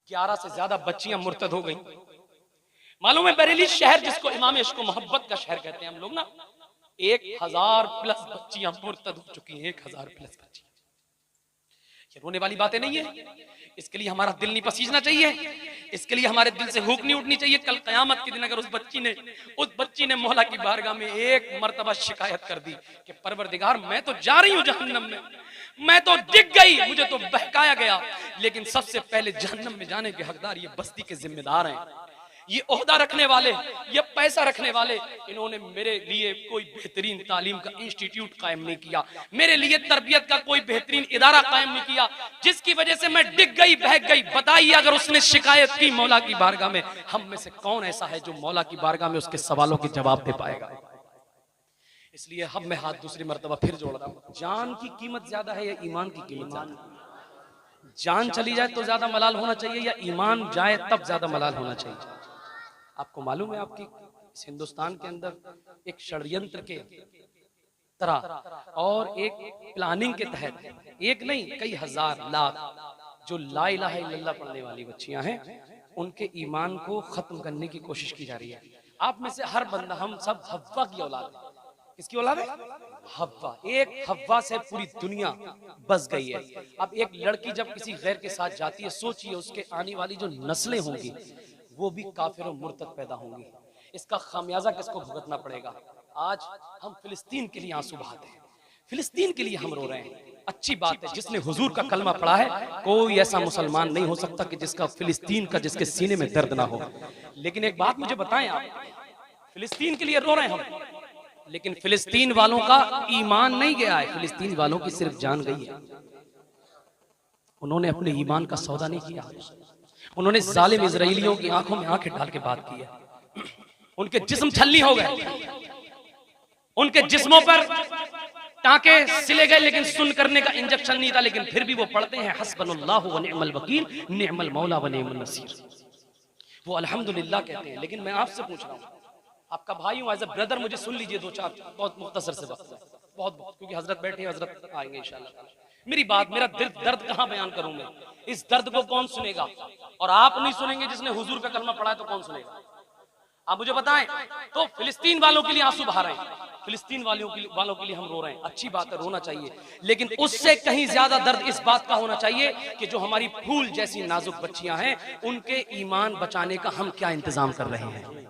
11 से ज्यादा बच्चियां मुर्तद हो गई। मालूम है बरेली शहर जिसको इमाम इश्क मोहब्बत का शहर कहते हैं हम लोग ना, 1000 प्लस बच्चियां मुर्तद हो चुकी हैं। 1000 प्लस बच्चियां। ये रोने वाली बातें नहीं है। इसके लिए हमारा दिल नहीं पसीजना चाहिए, इसके लिए हमारे दिल से हुक नहीं उठनी चाहिए। कल कयामत के दिन अगर उस बच्ची ने मौला की बारगाह में एक मर्तबा शिकायत कर दी कि परवरदिगार मैं तो जा रही हूं जहन्नम में, मैं तो दिख गई, मुझे तो बहकाया गया, लेकिन सबसे पहले जहन्नम में जाने के हकदार ये बस्ती के जिम्मेदार हैं, ये ओहदा रखने वाले, ये पैसा रखने वाले। इन्होंने मेरे लिए कोई बेहतरीन तालीम का इंस्टीट्यूट कायम नहीं किया, मेरे लिए तरबियत का कोई बेहतरीन इदारा कायम नहीं किया, जिसकी वजह से मैं डिग गई, बहक गई। बताइए अगर उसने शिकायत की मौला की बारगाह में, हम में से कौन ऐसा है जो मौला की बारगाह में उसके सवालों के जवाब दे पाएगा? इसलिए हम मैं हाथ दूसरी मर्तबा फिर जोड़ रहा हूं, जान की कीमत ज्यादा है या ईमान की कीमत ज्यादा? जान चली जाए तो ज्यादा मलाल होना चाहिए या ईमान जाए तब ज्यादा मलाल होना चाहिए? आपको मालूम है आपकी इस हिंदुस्तान के अंदर एक षड्यंत्र के तरह और एक प्लानिंग के तहत एक नहीं कई हजार लाख जो ला इलाहा इल्लल्लाह पढ़ने वाली बच्चियां हैं, उनके ईमान को खत्म करने की कोशिश की जा रही है। आप में से हर बंदा, हम सब हव्वा की औलाद है। किसकी औलाद है? हव्वा। एक हव्वा से पूरी दुनिया बस गई है। अब एक लड़की जब किसी गैर के साथ जाती है, सोचिए उसके आने वाली जो नस्लें होंगी वो भी काफिर और मुर्तद पैदा होंगी। इसका खामियाजा किसको भुगतना पड़ेगा? आज हम फिलिस्तीन के लिए आंसू बहाते हैं, फिलिस्तीन के लिए हम रो रहे हैं। अच्छी बात है, जिसने हुजूर का कलमा पढ़ा है, कोई ऐसा मुसलमान नहीं हो सकता कि जिसका फिलिस्तीन का, जिसके सीने में दर्द ना हो। लेकिन एक बात मुझे बताएं, आप फिलिस्तीन के लिए रो रहे हैं हम, लेकिन फिलिस्तीन वालों का ईमान नहीं गया है, फिलिस्तीन वालों की सिर्फ जान गई है। उन्होंने अपने ईमान का सौदा नहीं किया, उन्होंने जालिम इजराइलियों की आंखों में आंखें डाल के बात की है। उनके जिस्म छलनी हो गए, उनके जिस्मों पर टांके सिले गए, लेकिन सुन करने का इंजेक्शन नहीं था। लेकिन फिर भी वो पढ़ते हैं हस्बुनल्लाहु व निअमल वकील, निअमल मौला व निअमल नसीर। वो अल्हम्दुलिल्लाह कहते हैं। लेकिन मैं आपसे पूछ रहा हूँ, आपका भाई हूँ, एज अ ब्रदर, मुझे सुन लीजिए दो चार बहुत मुख्तसर से वक्त है, बहुत क्योंकि हजरत बैठे हैं, हजरत आएंगे इंशाल्लाह। मेरी बात, मेरा दर्द कहाँ बयान करूं मैं? इस दर्द को कौन सुनेगा? और आप नहीं सुनेंगे, जिसने हुजूर का कलमा पढ़ा है तो कौन सुनेगा? आप मुझे बताएं। तो फिलिस्तीन वालों के लिए आंसू बहा रहे हैं, फिलिस्तीन वालों के लिए हम रो रहे हैं। अच्छी बात है, रोना चाहिए, लेकिन उससे कहीं ज्यादा दर्द इस बात का होना चाहिए कि जो हमारी फूल जैसी नाजुक बच्चियां हैं, उनके ईमान बचाने का हम क्या इंतजाम कर रहे हैं?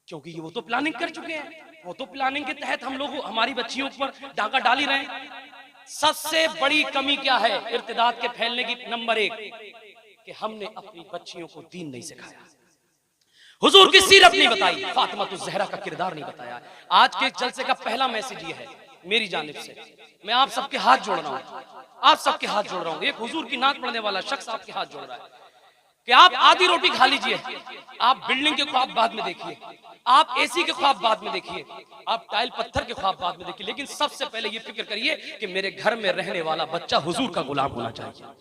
क्योंकि वो तो प्लानिंग कर चुके हैं, वो तो प्लानिंग के तहत हम लोग हमारी बच्चियों पर डाका डाल ही रहे हैं। सबसे बड़ी कमी क्या है इर्तिदाद के फैलने की? नंबर 1 कि हमने अपनी बच्चियों को दीन नहीं सिखाया, हुजूर की सीरत नहीं बताई, फातिमा ज़हरा का किरदार नहीं बताया। आज के जलसे का पहला मैसेज ये है मेरी जानिब से, मैं आप सबके हाथ जोड़ रहा हूँ, आप सबके हाथ जोड़ रहा हूँ। एक हुजूर की नात पढ़ने वाला शख्स आपके हाथ जोड़ रहा है कि आप आधी रोटी खा लीजिए, आप बिल्डिंग के ख्वाब बाद में देखिए, आप एसी के ख्वाब बाद में देखिए, आप टाइल पत्थर के ख्वाब बाद में देखिए, लेकिन सबसे पहले ये फिक्र करिए कि मेरे घर में रहने वाला बच्चा हुजूर का गुलाम होना चाहिए,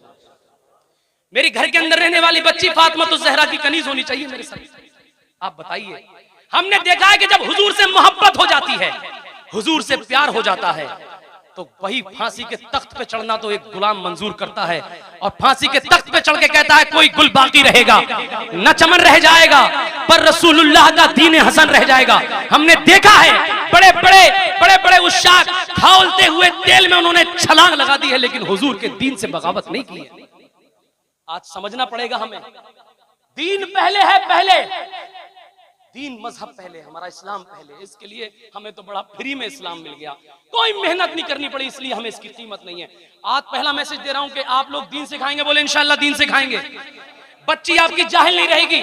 मेरे घर के अंदर रहने वाली बच्ची फातिमा ज़हरा की कनीज होनी चाहिए मेरे साथ। आप बताइए, हमने देखा है कि जब हुजूर से मोहब्बत हो जाती है, हुजूर से प्यार हो जाता है, तो वही फांसी के तख्त पे चढ़ना तो एक गुलाम मंजूर करता है, और फांसी के तख्त पे चढ़ के कहता है कोई गुल बाकी रहेगा, न चमन रह जाएगा, पर रसूलुल्लाह का दीन हसन रह जाएगा। हमने देखा है बड़े बड़े उस्ताद खौलते हुए तेल में उन्होंने छलांग लगा दी है, लेकिन हुजूर के दीन से बगावत नहीं की है। आज समझना पड़ेगा हमें, दीन पहले है, पहले दीन मजहब पहले, हमारा इस्लाम पहले। इसके लिए हमें तो बड़ा फ्री में इस्लाम मिल गया, कोई मेहनत नहीं करनी पड़ी, इसलिए हमें इसकी कीमत नहीं है। आज पहला मैसेज दे रहा हूं कि आप लोग दीन सिखाएंगे, बोले इंशाअल्लाह दीन सिखाएंगे, बच्ची आपकी जाहिल नहीं रहेगी।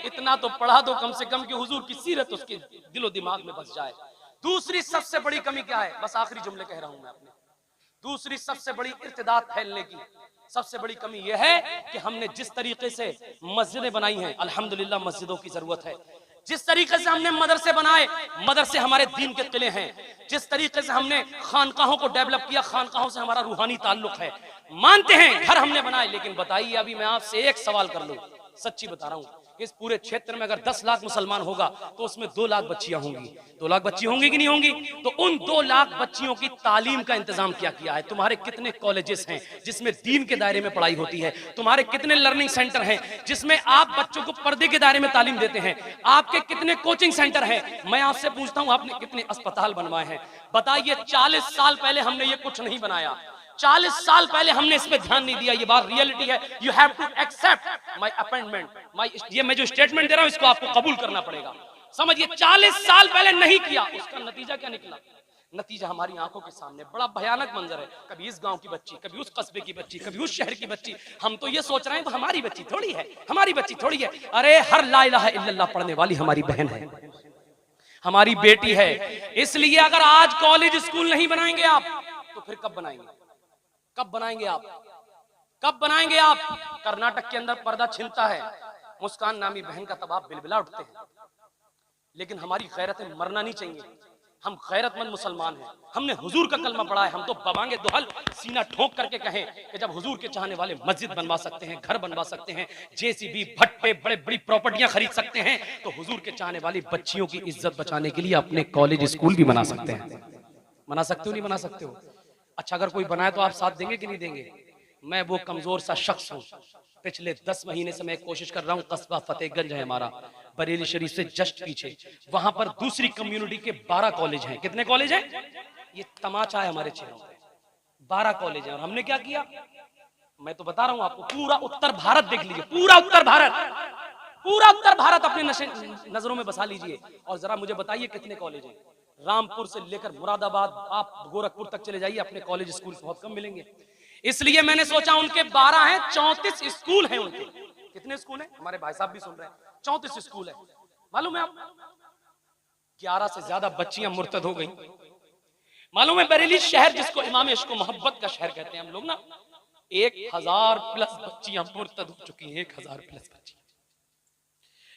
इतना तो पढ़ा दो कम से कम कि हुजूर की सीरत उसके दिलो दिमाग में बस जाए। दूसरी सबसे बड़ी कमी क्या है? बस आखिरी जुमले कह रहा हूं मैं अपने। दूसरी सबसे बड़ी इर्तिदाद फैलने की सबसे बड़ी कमी यह है कि हमने जिस तरीके से मस्जिदें बनाई हैं, अल्हम्दुलिल्लाह मस्जिदों की जरूरत है, जिस तरीके से हमने मदरसे बनाए, मदरसे हमारे दीन के किले हैं, जिस तरीके से हमने खानकाहों को डेवलप किया, खानकाहों से हमारा रूहानी ताल्लुक है, मानते हैं घर हमने बनाए, लेकिन बताइए, अभी मैं आपसे एक सवाल कर लूं, सच्ची बता रहा हूं, इस पूरे क्षेत्र में अगर 10 लाख मुसलमान होगा तो उसमें 2 लाख बच्चियां होंगी। 2 लाख बच्ची होंगी कि नहीं होंगी? तो उन 2 लाख बच्चियों की तालीम का इंतजाम क्या किया है? तुम्हारे कितने कॉलेजेस हैं जिसमें दीन के दायरे में पढ़ाई होती है? तुम्हारे कितने लर्निंग सेंटर हैं जिसमें आप बच्चों को पर्दे के दायरे में तालीम देते हैं? आपके कितने कोचिंग सेंटर हैं? मैं आपसे पूछता हूं, आपने कितने अस्पताल बनवाए हैं? बताइए, 40 साल पहले हमने ये कुछ नहीं बनाया, 40 साल पहले हमने इस पे ध्यान नहीं दिया। ये बात रियलिटी है। You have to accept my appointment, ये मैं जो स्टेटमेंट दे रहा हूं इसको आपको कबूल करना पड़ेगा। समझिए, 40 साल पहले नहीं किया, उसका नतीजा क्या निकला? नतीजा हमारी आंखों के सामने बड़ा भयानक मंजर है। कभी इस गांव की बच्ची, कभी उस कस्बे की बच्ची, कभी उस शहर की बच्ची। हम तो ये सोच रहे हैं तो हमारी बच्ची थोड़ी है, हमारी बच्ची थोड़ी है। अरे हर ला इलाहा इल्लल्लाह पढ़ने वाली हमारी बहन है, हमारी बेटी है। इसलिए अगर आज कॉलेज स्कूल नहीं बनाएंगे आप तो फिर कब बनाएंगे? कब बनाएंगे आप? कब बनाएंगे आप? कर्नाटक के अंदर पर्दा छिनता है, मुस्कान नामी बहन का तबाह बिलबिला उठते हैं। लेकिन हमारी गैरतें मरना नहीं चाहिए। हम गैरतमंद मुसलमान हैं, हमने हुजूर का कलमा पढ़ा है। हम तो बवांगे दुहल सीना ठोक करके कहें कि जब हुजूर के चाहने वाले मस्जिद बनवा सकते हैं, घर बनवा सकते हैं, जेसीबी भट्टे बड़े बड़ी प्रॉपर्टियां खरीद सकते हैं, तो हुजूर के चाहने वाली बच्चियों की इज्जत बचाने के लिए अपने कॉलेज स्कूल भी बना सकते हैं। बना सकते हो, नहीं बना सकते हो? अच्छा, अगर कोई बनाए तो आप साथ देंगे कि नहीं देंगे? मैं वो कमजोर सा शख्स हूं, पिछले 10 महीने से मैं कोशिश कर रहा हूं, कस्बा फतेहगंज है हमारा, बरेली शरीफ से जस्ट पीछे, वहां पर दूसरी कम्युनिटी के 12 कॉलेज हैं। कितने कॉलेज हैं? ये तमाचा है हमारे चेहरों पे। 12 कॉलेज हैं। और हमने क्या किया? मैं तो बता रहा हूं आपको, पूरा उत्तर भारत देख लीजिए, पूरा उत्तर भारत, पूरा उत्तर भारत अपने नजरों में बसा लीजिए और जरा मुझे बताइए कितने कॉलेज हैं। रामपुर से लेकर मुरादाबाद, आप गोरखपुर तक चले जाइए, अपने कॉलेज स्कूल बहुत कम मिलेंगे। इसलिए मैंने सोचा उनके 12 हैं, 34 स्कूल हैं उनके। कितने स्कूल हैं? हमारे भाई साहब भी सुन रहे हैं, 34 स्कूल है। मालूम है आप, 11 से ज्यादा बच्चियां मुर्तद हो गई। मालूम है, बरेली शहर जिसको इमाम इश्क व मोहब्बत का शहर कहते हैं हम लोग ना, 1000 प्लस बच्चियां मुर्तद हो चुकी हैं। 1000 प्लस बच्चियां।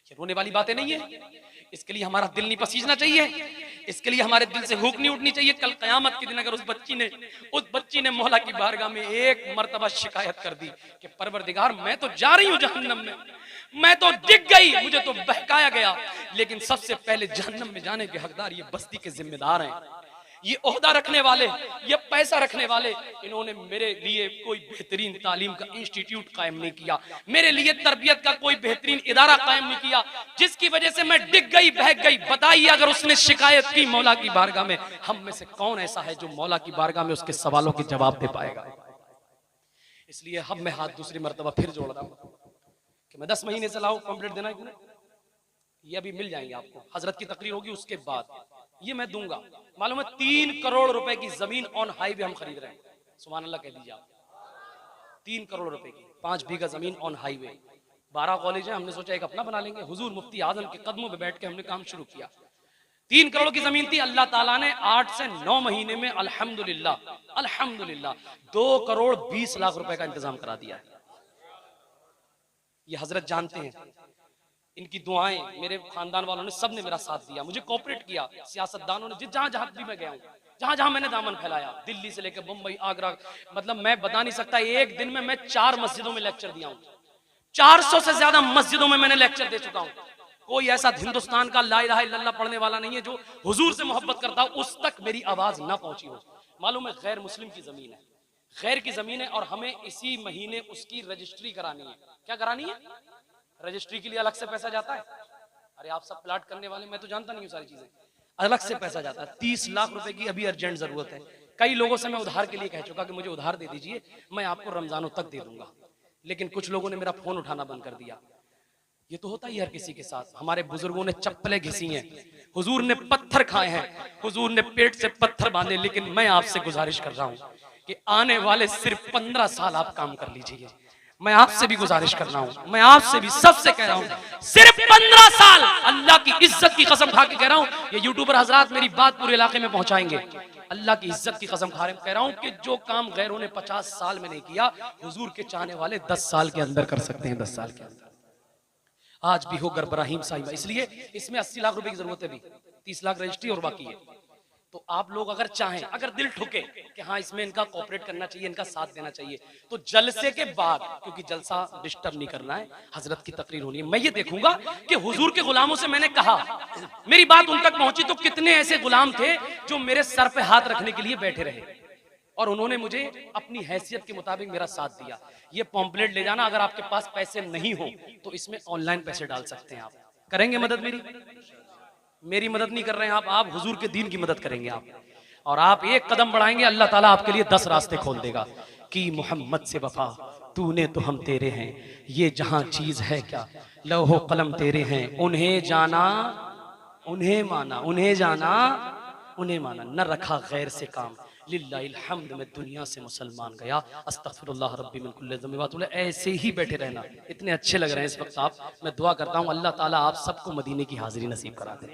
ये रोने वाली बातें नहीं है। इसके लिए हमारा दिल नहीं पसीजना चाहिए, इसके लिए हमारे दिल से भूख नहीं उठनी चाहिए। कल कयामत के दिन अगर उस बच्ची ने मौला की बारगाह में एक मर्तबा शिकायत कर दी कि परवरदिगार मैं तो जा रही हूं जहन्नम में, मैं तो डिग गई, मुझे तो बहकाया गया, लेकिन सबसे पहले जहन्नम में जाने के हकदार ये बस्ती के जिम्मेदार हैं, ये ओहदा रखने वाले, ये पैसा रखने वाले। इन्होंने मेरे लिए कोई बेहतरीन तालीम का इंस्टीट्यूट कायम नहीं किया, मेरे लिए तरबियत का कोई बेहतरीन इदारा कायम नहीं किया, जिसकी वजह से मैं डिग गई, बहक गई। बताइए, अगर उसने शिकायत की मौला की बारगाह में, हम में से कौन ऐसा है जो मौला की बारगाह में उसके सवालों के जवाब दे पाएगा? इसलिए अब मैं हाथ दूसरी मर्तबा फिर जोड़ रहा हूं कि मैं 10 महीने से लाऊं, कंप्लीट देना है, ये अभी मिल जाएंगे आपको। हजरत की तकरीर होगी उसके बाद ये मैं दूंगा। मालूम है, 3 करोड़ रुपए की जमीन ऑन हाईवे हम खरीद रहे हैं। सुभान अल्लाह कह दीजिए आप। 3 करोड़ रुपए की 5 बीघा जमीन ऑन हाईवे। 12 कॉलेज है, हमने सोचा एक अपना बना लेंगे। हुजूर मुफ्ती आजम के कदमों पे बैठ के हमने काम शुरू किया। 3 करोड़ की जमीन थी, अल्लाह ताला ने 8 से 9 महीने में अल्हम्दुलिल्लाह 2 करोड़ 20 लाख रुपए का इंतजाम करा दिया है। ये हजरत जानते हैं, इनकी दुआएं, मेरे खानदान वालों ने, सबने मेरा साथ दिया, मुझे कोऑपरेट किया। सियासतदानों ने जहां जहां भी मैं गया हूं, जहां जहां मैंने दामन फैलाया, दिल्ली से लेकर मुंबई, आगरा, मतलब मैं बता नहीं सकता, एक दिन में मैं 4 मस्जिदों में लेक्चर दिया हूं। 400 से ज्यादा मस्जिदों में मैंने लेक्चर दे चुका हूं। कोई ऐसा हिंदुस्तान का ला इलाहा इल्लल्लाह पढ़ने वाला नहीं है जो हुजूर से मोहब्बत करता हो, उस तक मेरी आवाज ना पहुंची हो। मालूम है, गैर मुस्लिम की जमीन है, गैर की जमीन है, और हमें इसी महीने उसकी रजिस्ट्री करानी है। क्या करानी है? रजिस्ट्री के लिए अलग से पैसा जाता है। अरे आप सब प्लाट करने वाले, मैं तो जानता नहीं हूँ सारी चीजें, अलग से पैसा जाता है। 30 लाख रुपए की अभी अर्जेंट जरूरत है। कई लोगों से मैं उधार के लिए कह चुका कि मुझे उधार दे दीजिए, मैं आपको रमजानों तक दे दूंगा, लेकिन कुछ लोगों ने मेरा फोन उठाना बंद कर दिया। ये तो होता ही हर किसी के साथ। हमारे बुजुर्गों ने चप्पलें घिसी हैं, हुजूर ने पत्थर खाए हैं, हुजूर ने पेट से पत्थर बांधे, लेकिन मैं आपसे गुजारिश कर रहा हूं कि आने वाले सिर्फ 15 साल आप काम कर लीजिए। मैं आपसे भी गुजारिश कर रहा हूं, मैं आपसे भी, सबसे कह रहा हूं, सिर्फ 15 साल, अल्लाह की इज्जत की कसम खा के कह रहा हूं। ये यूट्यूबर हजरात मेरी बात पूरे इलाके में पहुंचाएंगे। अल्लाह की इज्जत की कसम खा कह रहा हूं कि जो काम गैरों ने 50 साल में नहीं किया, हुजूर के चाहने वाले 10 साल के अंदर कर सकते हैं। 10 साल के अंदर आज भी हो गरबराहीम साहिबा। इसलिए इसमें 80 लाख रुपए की जरूरत है, भी 30 लाख रजिस्ट्री और बाकी है। तो आप लोग अगर चाहें, अगर दिल ठुके कि हाँ इसमें इनका कोऑपरेट करना चाहिए, इनका साथ देना चाहिए, तो जलसे के बाद, क्योंकि जलसा डिस्टर्ब नहीं करना है, हजरत की तकरीर होनी है, मैं ये देखूंगा कि हुजूर के गुलामों से मैंने कहा, मेरी बात उन तक पहुंची, तो कितने ऐसे गुलाम थे जो मेरे सर पे हाथ रखने के लिए बैठे रहे और उन्होंने मुझे अपनी हैसियत के मुताबिक मेरा साथ दिया। ये पॉम्पलेट ले जाना, अगर आपके पास पैसे नहीं हो तो इसमें ऑनलाइन पैसे डाल सकते हैं। आप करेंगे मदद मेरी मदद नहीं कर रहे हैं आप हुजूर के दीन की मदद करेंगे आप, और आप एक कदम बढ़ाएंगे, अल्लाह ताला आपके लिए 10 रास्ते खोल देगा कि मोहम्मद से वफा तूने तो हम तेरे हैं, ये जहां चीज है क्या लौहो कलम तेरे हैं, उन्हें जाना उन्हें माना, उन्हें जाना उन्हें माना, न रखा गैर से काम, लिल्लाहिल हम्द में दुनिया से मुसलमान गया, अस्तगफिरुल्लाह रब्बी मिन कुल्लि ज़ंब व अतूबु इलैह। ऐसे ही बैठे रहना, इतने अच्छे लग रहे हैं इस वक्त आप। मैं दुआ करता हूँ अल्लाह ताला आप सबको मदीने की हाजिरी नसीब करा दे।